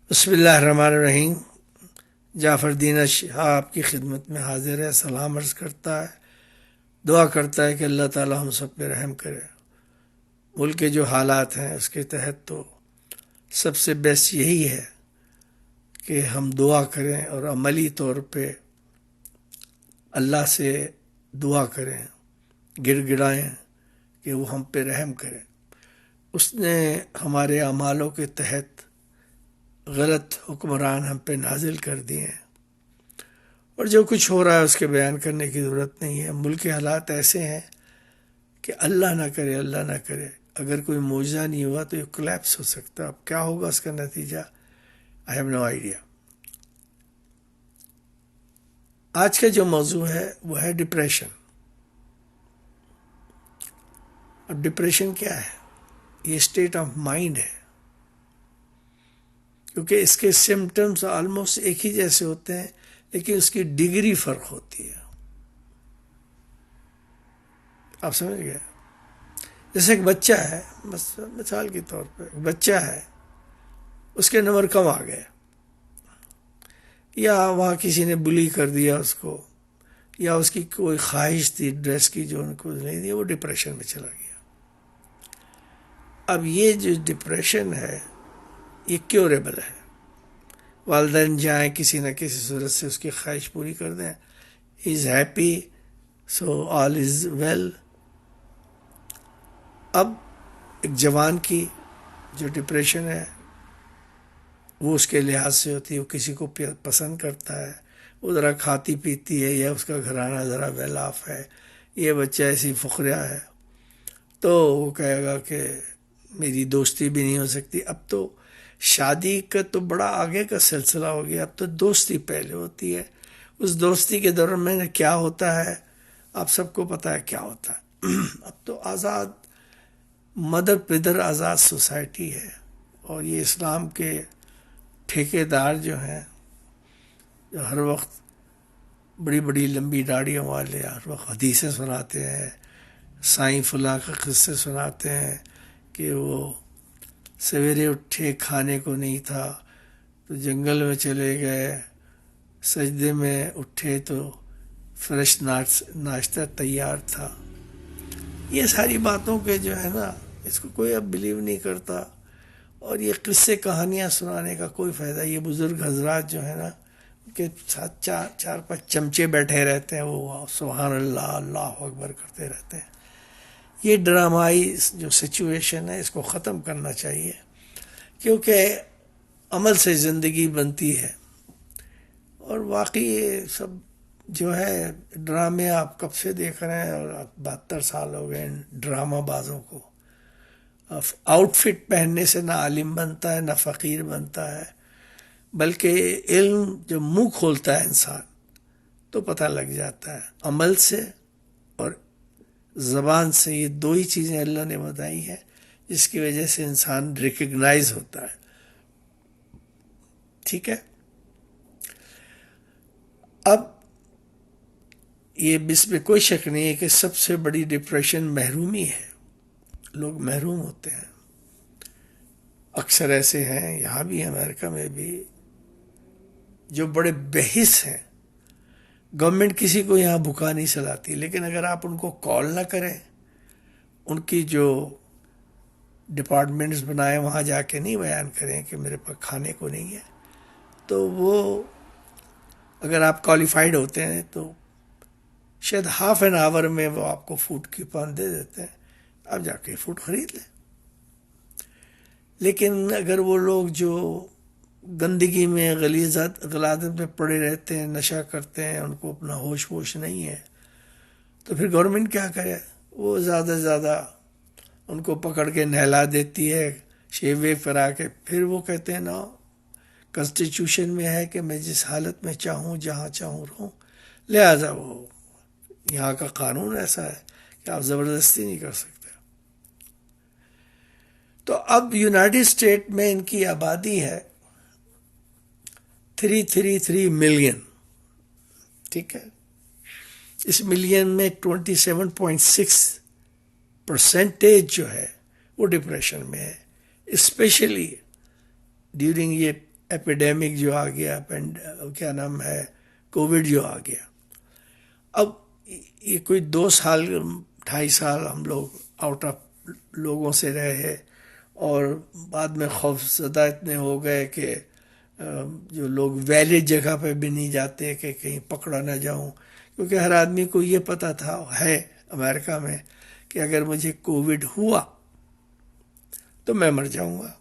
بسم اللہ الرحمن الرحیم۔ جعفر دین شہاب کی خدمت میں حاضر ہے، سلام عرض کرتا ہے، دعا کرتا ہے کہ اللہ تعالی ہم سب پہ رحم کرے۔ ملک کے جو حالات ہیں اس کے تحت تو سب سے بیسٹ یہی ہے کہ ہم دعا کریں اور عملی طور پہ اللہ سے دعا کریں، گڑ گڑائیں کہ وہ ہم پہ رحم کرے۔ اس نے ہمارے اعمالوں کے تحت غلط حکمران ہم پہ نازل کر دیے ہیں، اور جو کچھ ہو رہا ہے اس کے بیان کرنے کی ضرورت نہیں ہے۔ ملک کے حالات ایسے ہیں کہ اللہ نہ کرے اگر کوئی معجزہ نہیں ہوا تو یہ کولیپس ہو سکتا ہے۔ اب کیا ہوگا اس کا نتیجہ، آئی ہیو نو آئیڈیا۔ آج کا جو موضوع ہے وہ ہے ڈپریشن۔ اب ڈپریشن کیا ہے؟ یہ اسٹیٹ آف مائنڈ ہے، کیونکہ اس کے سمٹمز آلموسٹ ایک ہی جیسے ہوتے ہیں لیکن اس کی ڈگری فرق ہوتی ہے۔ آپ سمجھ گئے؟ جیسے ایک بچہ ہے، بس مثال کے طور پہ ایک بچہ ہے، اس کے نمبر کم آ گئے، یا وہاں کسی نے بلی کر دیا اس کو، یا اس کی کوئی خواہش تھی ڈریس کی جو ان کو نہیں دی، وہ ڈپریشن میں چلا گیا۔ اب یہ جو ڈپریشن ہے یہ کیوریبل ہے۔ والدین جائیں کسی نہ کسی صورت سے اس کی خواہش پوری کر دیں، ہی is happy, so all is well. اب ایک جوان کی جو ڈپریشن ہے وہ اس کے لحاظ سے ہوتی ہے، وہ کسی کو پسند کرتا ہے، وہ ذرا کھاتی پیتی ہے، یا اس کا گھرانہ ذرا ویل آف ہے، یہ بچہ ایسی فقرہ ہے، تو وہ کہے گا کہ میری دوستی بھی نہیں ہو سکتی۔ اب تو شادی کا تو بڑا آگے کا سلسلہ ہو گیا، اب تو دوستی پہلے ہوتی ہے۔ اس دوستی کے دوران میں کیا ہوتا ہے آپ سب کو پتہ ہے کیا ہوتا ہے۔ اب تو آزاد مدر پدر آزاد سوسائٹی ہے، اور یہ اسلام کے ٹھیکیدار جو ہیں، جو ہر وقت بڑی بڑی لمبی داڑھیوں والے ہر وقت حدیثیں سناتے ہیں، سائیں فلاں کے قصے سناتے ہیں کہ وہ سویرے اٹھے کھانے کو نہیں تھا تو جنگل میں چلے گئے، سجدے میں اٹھے تو فریش ناشتہ تیار تھا۔ یہ ساری باتوں کے جو ہے نا، اس کو کوئی اب بلیو نہیں کرتا، اور یہ قصے کہانیاں سنانے کا کوئی فائدہ۔ یہ بزرگ حضرات جو ہے نا، ان کے ساتھ چار پانچ چمچے بیٹھے رہتے ہیں، وہ سبحان اللہ اللہ اکبر کرتے رہتے ہیں۔ یہ ڈرامائی جو سچویشن ہے اس کو ختم کرنا چاہیے، کیونکہ عمل سے زندگی بنتی ہے۔ اور واقعی یہ سب جو ہے ڈرامے آپ کب سے دیکھ رہے ہیں، اور 72 سال ہو گئے ڈرامہ بازوں کو۔ آؤٹ فٹ پہننے سے نہ عالم بنتا ہے نہ فقیر بنتا ہے، بلکہ علم جب منہ کھولتا ہے انسان تو پتہ لگ جاتا ہے۔ عمل سے اور زبان سے، یہ دو ہی چیزیں اللہ نے بتائی ہیں جس کی وجہ سے انسان ریکگنائز ہوتا ہے۔ ٹھیک ہے؟ اب یہ اس میں کوئی شک نہیں ہے کہ سب سے بڑی ڈپریشن محرومی ہے۔ لوگ محروم ہوتے ہیں، اکثر ایسے ہیں یہاں بھی امریکہ میں بھی جو بڑے بحث ہیں۔ گورنمنٹ کسی کو یہاں بھوکا نہیں سلاتی، لیکن اگر آپ ان کو کال نہ کریں، ان کی جو ڈپارٹمنٹس بنائے وہاں جا کے نہیں بیان کریں کہ میرے پاس کھانے کو نہیں ہے، تو وہ اگر آپ کوالیفائڈ ہوتے ہیں تو شاید ہاف این آور میں وہ آپ کو فوڈ کوپن دے دیتے ہیں، آپ جا کے فوڈ خرید لیں۔ لیکن اگر وہ لوگ جو گندگی میں غلاظت میں پڑے رہتے ہیں، نشہ کرتے ہیں، ان کو اپنا ہوش ووش نہیں ہے، تو پھر گورنمنٹ کیا کرے؟ وہ زیادہ سے زیادہ ان کو پکڑ کے نہلا دیتی ہے، شیو ویو کرا کے، پھر وہ کہتے ہیں نا کانسٹیٹیوشن میں ہے کہ میں جس حالت میں چاہوں جہاں چاہوں رہوں، لہذا وہ یہاں کا قانون ایسا ہے کہ آپ زبردستی نہیں کر سکتے۔ تو اب یونائٹڈ اسٹیٹ میں ان کی آبادی ہے 333 ملین، ٹھیک ہے؟ اس ملین میں 27.6% جو ہے وہ ڈپریشن میں ہے، اسپیشلی ڈیورنگ یہ ایپیڈیمک جو آ گیا، کیا نام ہے، کووڈ جو آ گیا. اب یہ کوئی 2 سال 2.5 سال ہم لوگ آؤٹ آف لوگوں سے رہے، اور بعد میں خوف زدہ اتنے ہو گئے کہ جو لوگ ویلڈ جگہ پہ بھی نہیں جاتے کہ کہیں پکڑا نہ جاؤں، کیونکہ ہر آدمی کو یہ پتہ تھا ہے امریکہ میں کہ اگر مجھے کووڈ ہوا تو میں مر جاؤں گا.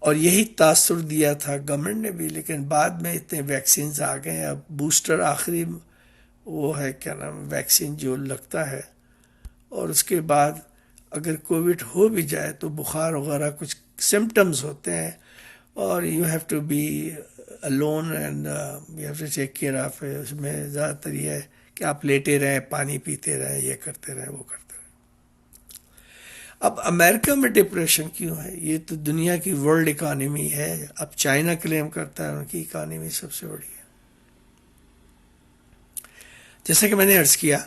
اور یہی تاثر دیا تھا گورنمنٹ نے بھی. لیکن بعد میں اتنے ویکسینز آ گئے، اب بوسٹر آخری وہ ہے کیا نام ویکسین جو لگتا ہے، اور اس کے بعد اگر کووڈ ہو بھی جائے تو بخار وغیرہ کچھ سمٹمز ہوتے ہیں، اور you have to be alone and you have to take care of. اس میں زیادہ تر یہ ہے کہ آپ لیٹے رہیں، پانی پیتے رہیں، یہ کرتے رہیں، وہ کرتے رہیں. اب امریکہ میں ڈپریشن کیوں ہے؟ یہ تو دنیا کی ورلڈ اکانومی ہے. اب چائنا کلیم کرتا ہے ان کی اکانومی سب سے بڑی ہے. جیسا کہ میں نے عرض کیا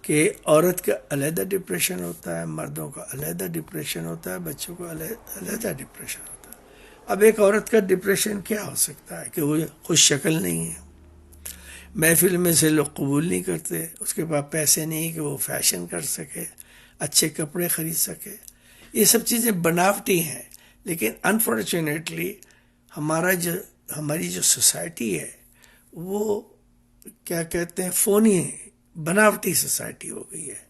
کہ عورت کا علیحدہ ڈپریشن ہوتا ہے، مردوں کا علیحدہ ڈپریشن ہوتا ہے، بچوں کا علیحدہ ڈپریشن ہوتا ہے. اب ایک عورت کا ڈپریشن کیا ہو سکتا ہے کہ وہ خوش شکل نہیں ہے، محفل میں سے لوگ قبول نہیں کرتے، اس کے پاس پیسے نہیں کہ وہ فیشن کر سکے، اچھے کپڑے خرید سکے. یہ سب چیزیں بناوٹی ہیں. لیکن انفارچونیٹلی ہماری جو سوسائٹی ہے وہ کیا کہتے ہیں فونی بناوٹی سوسائٹی ہو گئی ہے،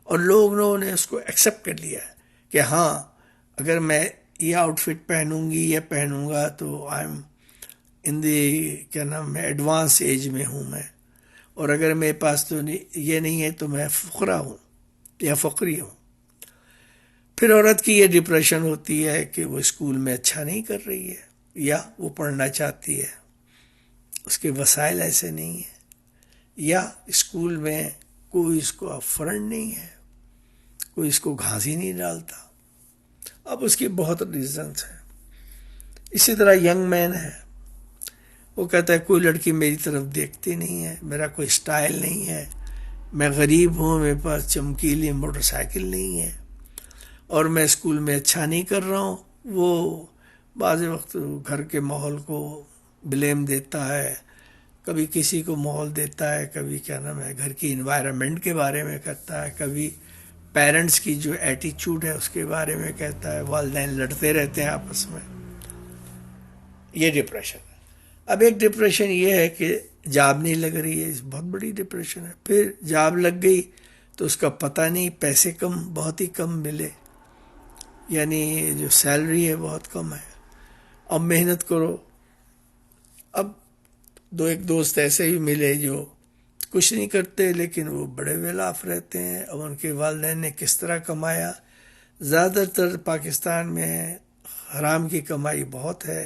اور لوگوں نے اس کو ایکسیپٹ کر لیا ہے کہ ہاں اگر میں یہ آؤٹ فٹ پہنوں گی یا پہنوں گا تو آئی ایم ان دی کیا نام ہے ایڈوانس ایج میں ہوں میں، اور اگر میرے پاس تو یہ نہیں ہے تو میں فقرا ہوں یا فقری ہوں. پھر عورت کی یہ ڈپریشن ہوتی ہے کہ وہ اسکول میں اچھا نہیں کر رہی ہے، یا وہ پڑھنا چاہتی ہے، اس کے وسائل ایسے نہیں ہیں، یا اسکول میں کوئی اس کو فرنڈ نہیں ہے، کوئی اس کو گھاس ہی نہیں ڈالتا. اب اس کی بہت ریزنس ہیں. اسی طرح ینگ مین ہے، وہ کہتا ہے کوئی لڑکی میری طرف دیکھتی نہیں ہے، میرا کوئی سٹائل نہیں ہے، میں غریب ہوں، میرے پاس چمکیلی موٹر سائیکل نہیں ہے، اور میں اسکول میں اچھا نہیں کر رہا ہوں. وہ بعض وقت گھر کے ماحول کو بلیم دیتا ہے، کبھی کسی کو ماحول دیتا ہے، کبھی کیا نام ہے گھر کی انوائرمنٹ کے بارے میں کہتا ہے، کبھی پیرنٹس کی جو ایٹیچیوڈ ہے اس کے بارے میں کہتا ہے. والدین لڑتے رہتے ہیں آپس میں. یہ ڈپریشن ہے. اب ایک ڈپریشن یہ ہے کہ جاب نہیں لگ رہی ہے، بہت بڑی ڈپریشن ہے. پھر جاب لگ گئی تو اس کا پتہ نہیں، پیسے بہت ہی کم ملے، یعنی جو سیلری ہے بہت کم ہے. اب محنت کرو. اب ایک دوست ایسے ہی ملے جو کچھ نہیں کرتے لیکن وہ بڑے ویل آف رہتے ہیں. اب ان کے والدین نے کس طرح کمایا؟ زیادہ تر پاکستان میں حرام کی کمائی بہت ہے.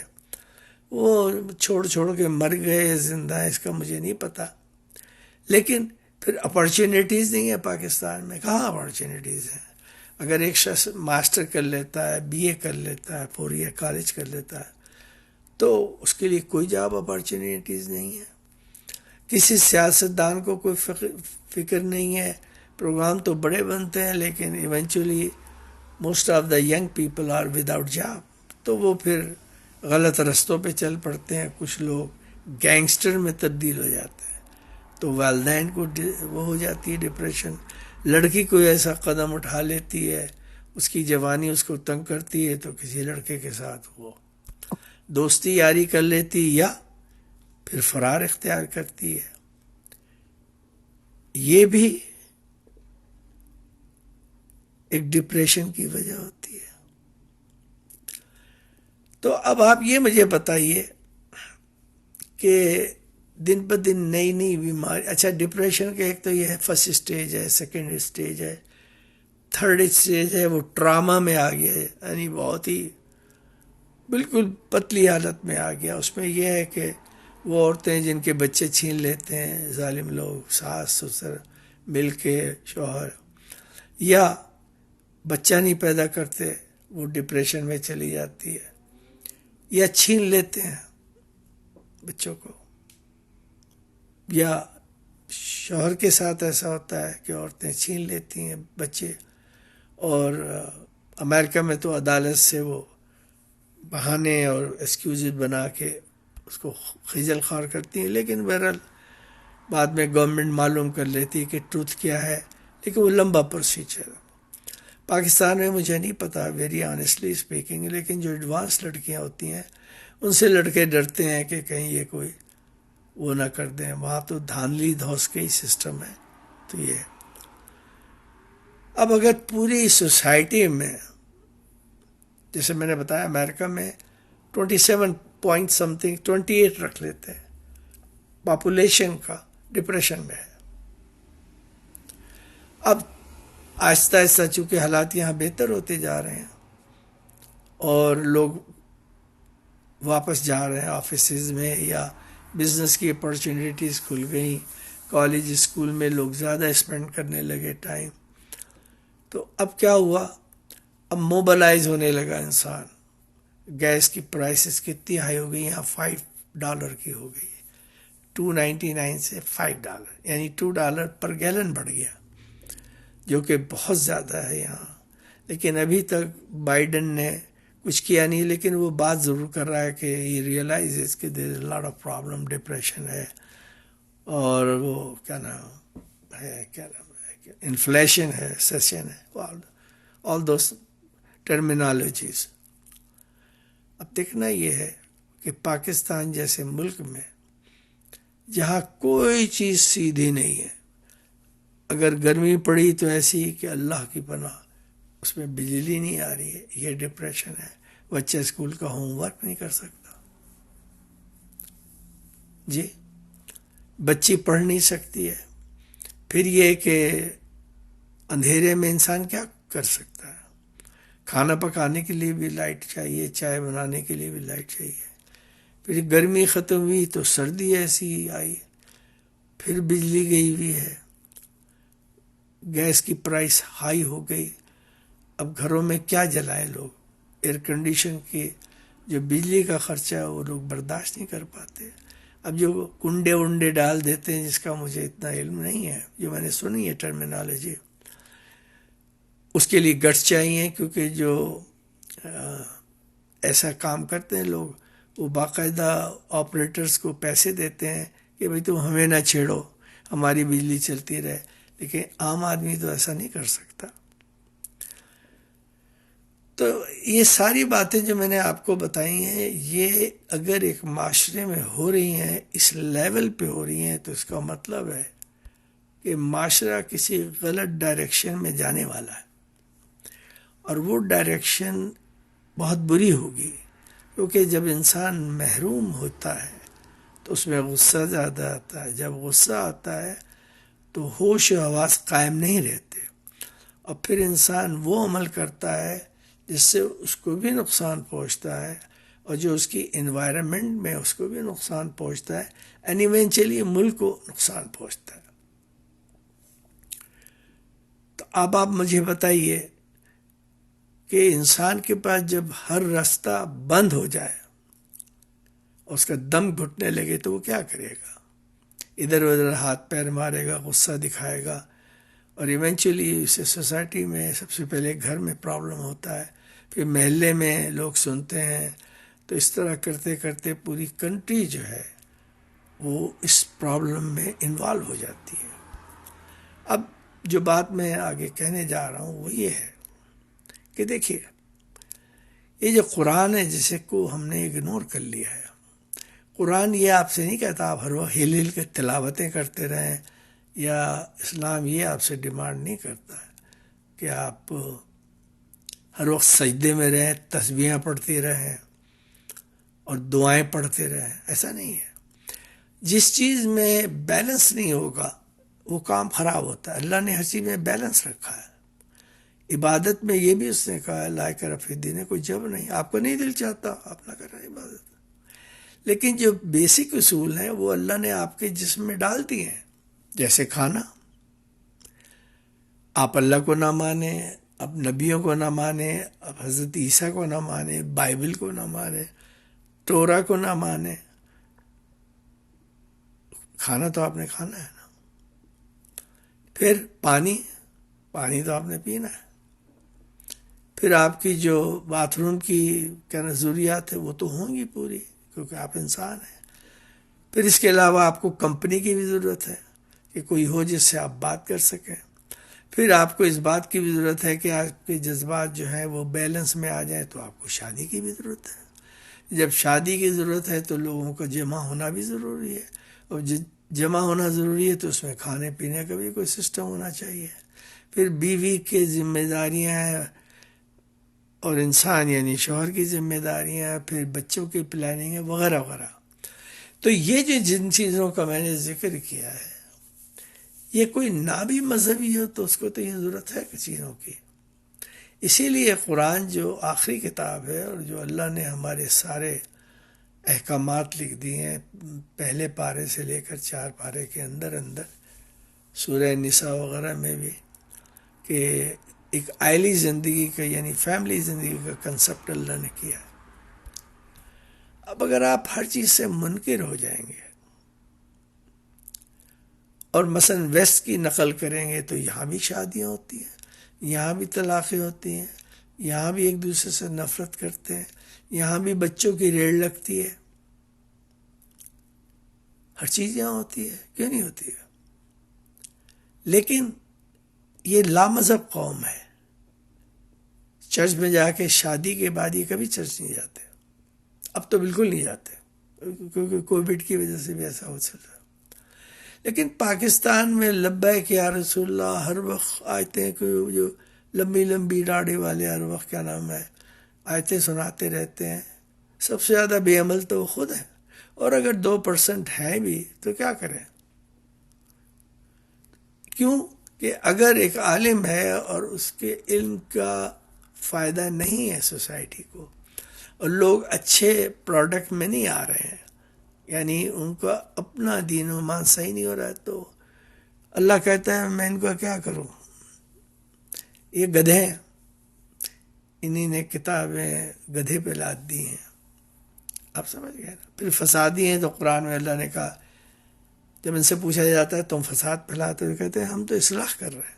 وہ چھوڑ کے مر گئے، زندہ ہے، اس کا مجھے نہیں پتا. لیکن پھر اپرچونیٹیز نہیں ہے پاکستان میں. کہاں اپرچونیٹیز ہیں؟ اگر ایک شخص ماسٹر کر لیتا ہے، BA کر لیتا ہے، 4 ایئر کالج کر لیتا ہے، تو اس کے لیے کوئی جاب اپرچونیٹیز نہیں ہے. کسی سیاستدان کو کوئی فکر نہیں ہے. پروگرام تو بڑے بنتے ہیں لیکن eventually most of the young people are without job. تو وہ پھر غلط رستوں پہ چل پڑتے ہیں. کچھ لوگ گینگسٹر میں تبدیل ہو جاتے ہیں. تو والدین کو وہ ہو جاتی ہے ڈپریشن. لڑکی کوئی ایسا قدم اٹھا لیتی ہے، اس کی جوانی اس کو تنگ کرتی ہے، تو کسی لڑکے کے ساتھ وہ دوستی یاری کر لیتی یا پھر فرار اختیار کرتی ہے. یہ بھی ایک ڈپریشن کی وجہ ہوتی ہے. تو اب آپ یہ مجھے بتائیے کہ دن بہ دن نئی بیماری. اچھا ڈپریشن کا ایک تو یہ ہے فرسٹ اسٹیج ہے، سیکنڈ اسٹیج ہے، تھرڈ اسٹیج ہے وہ ٹراما میں آ گیا ہے، یعنی بہت ہی بالکل پتلی حالت میں آ گیا. اس میں یہ ہے کہ وہ عورتیں جن کے بچے چھین لیتے ہیں ظالم لوگ، ساس سسر مل کے، شوہر، یا بچہ نہیں پیدا کرتے، وہ ڈپریشن میں چلی جاتی ہے، یا چھین لیتے ہیں بچوں کو، یا شوہر کے ساتھ ایسا ہوتا ہے کہ عورتیں چھین لیتی ہیں بچے. اور امریکہ میں تو عدالت سے وہ بہانے اور ایکسکیوزز بنا کے اس کو خجل خوار کرتی ہیں، لیکن بہرحال بعد میں گورنمنٹ معلوم کر لیتی ہے کہ ٹروتھ کیا ہے، لیکن وہ لمبا پروسیجر ہے۔ پاکستان میں مجھے نہیں پتا ویری آنیسٹلی اسپیکنگ، لیکن جو ایڈوانس لڑکیاں ہوتی ہیں ان سے لڑکے ڈرتے ہیں کہ کہیں یہ کوئی وہ نہ کر دیں، وہاں تو دھاندلی دھوس کے ہی سسٹم ہے۔ تو یہ اب اگر پوری سوسائٹی میں، جیسے میں نے بتایا امریکہ میں 27 پوائنٹ سم تھنگ 28 رکھ لیتے ہیں پاپولیشن کا ڈپریشن میں ہے۔ اب آہستہ آہستہ چونکہ حالات یہاں بہتر ہوتے جا رہے ہیں اور لوگ واپس جا رہے ہیں آفیسز میں، یا بزنس کی اپرچونیٹیز کھل گئیں، کالج اسکول میں لوگ زیادہ اسپینڈ کرنے لگے ٹائم، تو اب کیا ہوا، اب موبلائز ہونے لگا انسان۔ گیس کی پرائسز کتنی ہائی ہو گئی، یہاں $5 کی ہو گئی، 2.99 سے $5، یعنی $2 پر گیلن بڑھ گیا، جو کہ بہت زیادہ ہے یہاں۔ لیکن ابھی تک بائیڈن نے کچھ کیا نہیں، لیکن وہ بات ضرور کر رہا ہے کہ یہ ریئلائز کہ دیر از لاٹ آف پرابلم، ڈپریشن ہے، اور وہ کیا نام ہے انفلیشن ہے، سیشن ہے، آل دوز ٹرمینالوجیز۔ اب دیکھنا یہ ہے کہ پاکستان جیسے ملک میں جہاں کوئی چیز سیدھی نہیں ہے، اگر گرمی پڑی تو ایسی کہ اللہ کی پناہ، اس میں بجلی نہیں آ رہی ہے، یہ ڈپریشن ہے، بچہ اسکول کا ہوم ورک نہیں کر سکتا، جی بچی پڑھ نہیں سکتی ہے، پھر یہ کہ اندھیرے میں انسان کیا کر سکتا ہے، کھانا پکانے کے لیے بھی لائٹ چاہیے، چائے بنانے کے لیے بھی لائٹ چاہیے، پھر گرمی ختم ہوئی تو سردی ایسی ہی آئی، پھر بجلی گئی ہوئی ہے، گیس کی پرائس ہائی ہو گئی، اب گھروں میں کیا جلائیں لوگ، ایئر کنڈیشن کی جو بجلی کا خرچہ ہے وہ لوگ برداشت نہیں کر پاتے۔ اب جو کنڈے ونڈے ڈال دیتے ہیں، جس کا مجھے اتنا علم نہیں ہے، جو میں نے سنی ہے ٹرمینالوجی، اس کے لیے گٹس چاہیے، کیونکہ جو ایسا کام کرتے ہیں لوگ، وہ باقاعدہ آپریٹرز کو پیسے دیتے ہیں کہ بھئی تم ہمیں نہ چھیڑو، ہماری بجلی چلتی رہے، لیکن عام آدمی تو ایسا نہیں کر سکتا۔ تو یہ ساری باتیں جو میں نے آپ کو بتائی ہیں، یہ اگر ایک معاشرے میں ہو رہی ہیں، اس لیول پہ ہو رہی ہیں، تو اس کا مطلب ہے کہ معاشرہ کسی غلط ڈائریکشن میں جانے والا ہے، اور وہ ڈائریکشن بہت بری ہوگی، کیونکہ جب انسان محروم ہوتا ہے تو اس میں غصہ زیادہ آتا ہے، جب غصہ آتا ہے تو ہوش و حواس قائم نہیں رہتے، اور پھر انسان وہ عمل کرتا ہے جس سے اس کو بھی نقصان پہنچتا ہے، اور جو اس کی انوائرمنٹ میں اس کو بھی نقصان پہنچتا ہے، اینڈ ایونچولی ملک کو نقصان پہنچتا ہے۔ تو اب آپ مجھے بتائیے کہ انسان کے پاس جب ہر راستہ بند ہو جائے، اس کا دم گھٹنے لگے، تو وہ کیا کرے گا؟ ادھر ادھر ہاتھ پیر مارے گا، غصہ دکھائے گا، اور ایونچولی اسے سوسائٹی میں سب سے پہلے گھر میں پرابلم ہوتا ہے، پھر محلے میں لوگ سنتے ہیں، تو اس طرح کرتے کرتے پوری کنٹری جو ہے وہ اس پرابلم میں انوالو ہو جاتی ہے۔ اب جو بات میں آگے کہنے جا رہا ہوں وہ یہ ہے کہ دیکھیے، یہ جو قرآن ہے جسے کو ہم نے اگنور کر لیا ہے، قرآن یہ آپ سے نہیں کہتا آپ ہر وقت ہل ہل کے تلاوتیں کرتے رہیں، یا اسلام یہ آپ سے ڈیمانڈ نہیں کرتا ہے کہ آپ ہر وقت سجدے میں رہیں، تسبیحیں پڑھتے رہیں اور دعائیں پڑھتے رہیں، ایسا نہیں ہے۔ جس چیز میں بیلنس نہیں ہوگا وہ کام خراب ہوتا ہے۔ اللہ نے ہر چیز میں بیلنس رکھا ہے۔ عبادت میں یہ بھی اس نے کہا لا اکراہ فی الدین، کوئی جبر نہیں، آپ کو نہیں دل چاہتا آپ نہ کریں عبادت، لیکن جو بیسک اصول ہیں وہ اللہ نے آپ کے جسم میں ڈال دیے ہیں، جیسے کھانا، آپ اللہ کو نہ مانیں، اب نبیوں کو نہ مانیں، اب حضرت عیسیٰ کو نہ مانیں، بائبل کو نہ مانیں، تورا کو نہ مانیں، کھانا تو آپ نے کھانا ہے نا۔ پھر پانی تو آپ نے پینا ہے۔ پھر آپ کی جو باتھ روم کی کیا ضروریات ہے وہ تو ہوں گی پوری، کیونکہ آپ انسان ہیں۔ پھر اس کے علاوہ آپ کو کمپنی کی بھی ضرورت ہے کہ کوئی ہو جس سے آپ بات کر سکیں۔ پھر آپ کو اس بات کی بھی ضرورت ہے کہ آپ کے جذبات جو ہیں وہ بیلنس میں آ جائیں، تو آپ کو شادی کی بھی ضرورت ہے۔ جب شادی کی ضرورت ہے تو لوگوں کا جمع ہونا بھی ضروری ہے، اور جمع ہونا ضروری ہے تو اس میں کھانے پینے کا بھی کوئی سسٹم ہونا چاہیے۔ پھر بیوی کی ذمہ داریاں ہیں، اور انسان یعنی شوہر کی ذمہ داریاں، پھر بچوں کی پلاننگ ہے وغیرہ وغیرہ۔ تو یہ جو جن چیزوں کا میں نے ذکر کیا ہے، یہ کوئی نہ بھی مذہبی ہو تو اس کو تو یہ ضرورت ہے کہ چیزوں کی۔ اسی لیے قرآن جو آخری کتاب ہے، اور جو اللہ نے ہمارے سارے احکامات لکھ دیے ہیں، پہلے پارے سے لے کر 4 پارے کے اندر اندر، سورہ نساء وغیرہ میں بھی، کہ ایک عائلی زندگی کا یعنی فیملی زندگی کا کنسپٹ اللہ نے کیا ہے۔ اب اگر آپ ہر چیز سے منکر ہو جائیں گے اور مثلا ویسٹ کی نقل کریں گے، تو یہاں بھی شادیاں ہوتی ہیں، یہاں بھی طلاقیں ہوتی ہیں، یہاں بھی ایک دوسرے سے نفرت کرتے ہیں، یہاں بھی بچوں کی ریڑھ لگتی ہے، ہر چیز یہاں ہوتی ہے، کیوں نہیں ہوتی ہے؟ لیکن یہ لامذہب قوم ہے، چرچ میں جا کے شادی کے بعد یہ کبھی چرچ نہیں جاتے، اب تو بالکل نہیں جاتے، کیونکہ کووڈ کی وجہ سے بھی ایسا ہو چل رہا ہے۔ لیکن پاکستان میں لبیک یا رسول اللہ ہر وقت آیتیں، جو لمبی لمبی داڑھی والے ہر وقت کیا نام ہے آیتیں سناتے رہتے ہیں، سب سے زیادہ بے عمل تو وہ خود ہے، اور اگر 2% ہیں بھی تو کیا کریں؟ کیوں کہ اگر ایک عالم ہے اور اس کے علم کا فائدہ نہیں ہے سوسائٹی کو، اور لوگ اچھے پروڈکٹ میں نہیں آ رہے ہیں، یعنی ان کا اپنا دین و ایمان صحیح نہیں ہو رہا ہے، تو اللہ کہتا ہے میں ان کا کیا کروں؟ یہ گدھے ہیں، انہی نے کتابیں گدھے پہ لاد دی ہیں، آپ سمجھ گئے نا؟ پھر فسادی ہیں، تو قرآن میں اللہ نے کہا، جب ان سے پوچھا جاتا ہے تم فساد پھیلاتے ہو، کہتے ہیں ہم تو اصلاح کر رہے ہیں۔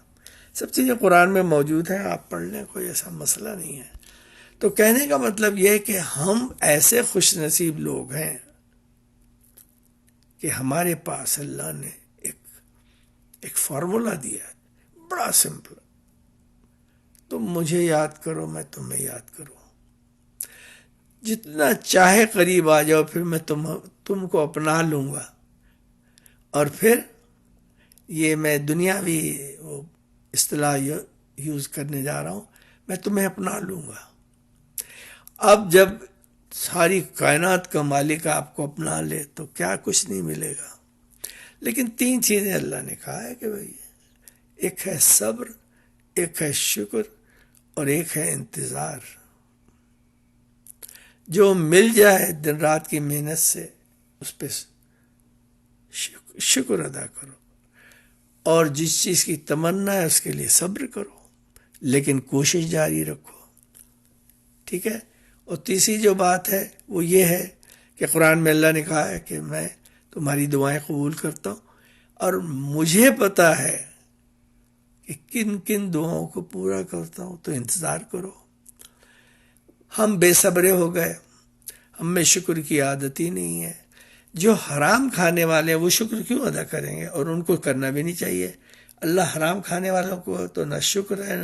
سب چیزیں قرآن میں موجود ہیں، آپ پڑھ لیں، کوئی ایسا مسئلہ نہیں ہے۔ تو کہنے کا مطلب یہ ہے کہ ہم ایسے خوش نصیب لوگ ہیں کہ ہمارے پاس اللہ نے ایک فارمولا دیا ہے، بڑا سمپل، تم مجھے یاد کرو، میں تمہیں یاد کروں، جتنا چاہے قریب آ جاؤ، پھر میں تم کو اپنا لوں گا، اور پھر یہ میں دنیاوی وہ اصطلاح یوز کرنے جا رہا ہوں، میں تمہیں اپنا لوں گا۔ اب جب ساری کائنات کا مالک آپ کو اپنا لے تو کیا کچھ نہیں ملے گا؟ لیکن 3 چیزیں اللہ نے کہا ہے کہ بھائی، ایک ہے صبر، ایک ہے شکر، اور ایک ہے انتظار۔ جو مل جائے دن رات کی محنت سے، اس پہ شکر ادا کرو، اور جس چیز کی تمنا ہے اس کے لیے صبر کرو، لیکن کوشش جاری رکھو، ٹھیک ہے؟ اور تیسری جو بات ہے وہ یہ ہے کہ قرآن میں اللہ نے کہا ہے کہ میں تمہاری دعائیں قبول کرتا ہوں، اور مجھے پتا ہے کہ کن کن دعاؤں کو پورا کرتا ہوں، تو انتظار کرو۔ ہم بے صبرے ہو گئے، ہم میں شکر کی عادت ہی نہیں ہے۔ جو حرام کھانے والے ہیں وہ شکر کیوں ادا کریں گے؟ اور ان کو کرنا بھی نہیں چاہیے۔ اللہ حرام کھانے والوں کو تو نہ شکر ہے،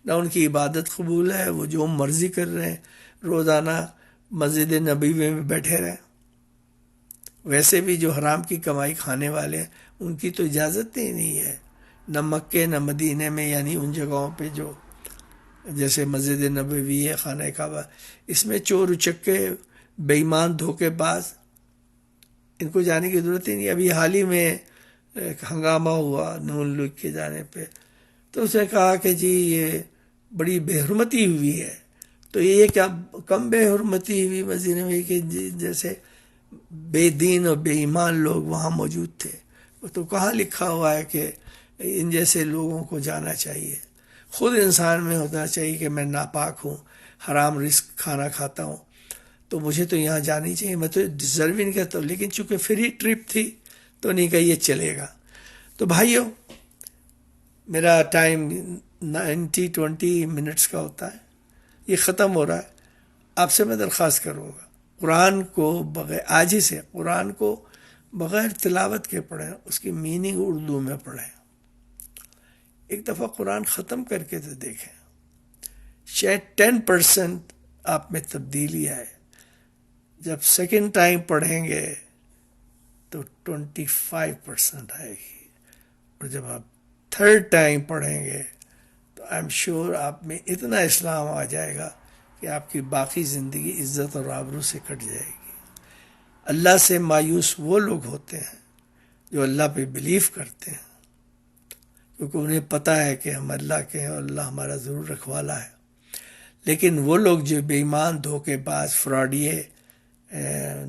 نہ ان کی عبادت قبول ہے، وہ جو مرضی کر رہے ہیں، روزانہ مسجد نبوی میں بیٹھے رہیں۔ ویسے بھی جو حرام کی کمائی کھانے والے ہیں ان کی تو اجازت ہی نہیں ہے، نہ مکے نہ مدینے میں، یعنی ان جگہوں پہ جو جیسے مسجد نبوی ہے، خانہ کعبہ، اس میں چور اچکے، بے ایمان، دھوکے باز، ان کو جانے کی ضرورت ہی نہیں۔ ابھی حال ہی میں ایک ہنگامہ ہوا نون لیگ کے جانے پہ، تو اس نے کہا کہ جی یہ بڑی بے حرمتی ہوئی ہے۔ تو یہ کیا کم بے حرمتی ہوئی مسجد نبوی کے جیسے بے دین اور بے ایمان لوگ وہاں موجود تھے؟ تو کہاں لکھا ہوا ہے کہ ان جیسے لوگوں کو جانا چاہیے؟ خود انسان میں ہونا چاہیے کہ میں ناپاک ہوں، حرام رزق کھانا کھاتا ہوں، تو مجھے تو یہاں جانی چاہیے، میں تو ڈیزرو ہی نہیں کرتا ہوں۔ لیکن چونکہ فری ٹرپ تھی تو نہیں کہ یہ چلے گا۔ تو بھائیو، میرا ٹائم 90-20 منٹس کا ہوتا ہے، یہ ختم ہو رہا ہے. آپ سے میں درخواست کروں گا قرآن کو بغیر آج ہی سے قرآن کو بغیر تلاوت کے پڑھیں, اس کی میننگ اردو میں پڑھیں. ایک دفعہ قرآن ختم کر کے تو دیکھیں, شاید 10% آپ میں تبدیلی آئے. جب سیکنڈ ٹائم پڑھیں گے تو 25% آئے گی, اور جب آپ تھرڈ ٹائم پڑھیں گے تو آئی ایم شیور آپ میں اتنا اسلام آ جائے گا کہ آپ کی باقی زندگی عزت اور آبرو سے کٹ جائے گی. اللہ سے مایوس وہ لوگ ہوتے ہیں جو اللہ پہ بلیو کرتے ہیں, کیونکہ انہیں پتہ ہے کہ ہم اللہ کے ہیں اور اللہ ہمارا ضرور رکھوالا ہے. لیکن وہ لوگ جو بے ایمان, دھوکے باز, فراڈیے,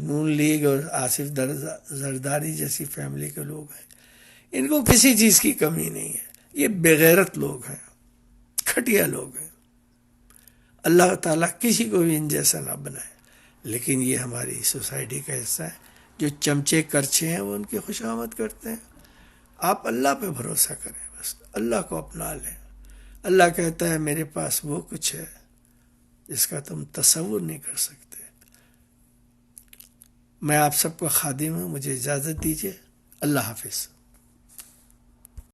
نون لیگ اور آصف زرداری جیسی فیملی کے لوگ ہیں, ان کو کسی چیز کی کمی نہیں ہے. یہ بغیرت لوگ ہیں, گھٹیا لوگ ہیں. اللہ تعالیٰ کسی کو بھی ان جیسا نہ بنائے. لیکن یہ ہماری سوسائٹی کا حصہ ہے. جو چمچے کرچے ہیں وہ ان کی خوشامد کرتے ہیں. آپ اللہ پہ بھروسہ کریں, بس اللہ کو اپنا لیں. اللہ کہتا ہے میرے پاس وہ کچھ ہے جس کا تم تصور نہیں کر سکتے. میں آپ سب کا خادم ہوں, مجھے اجازت دیجیے. اللہ حافظ.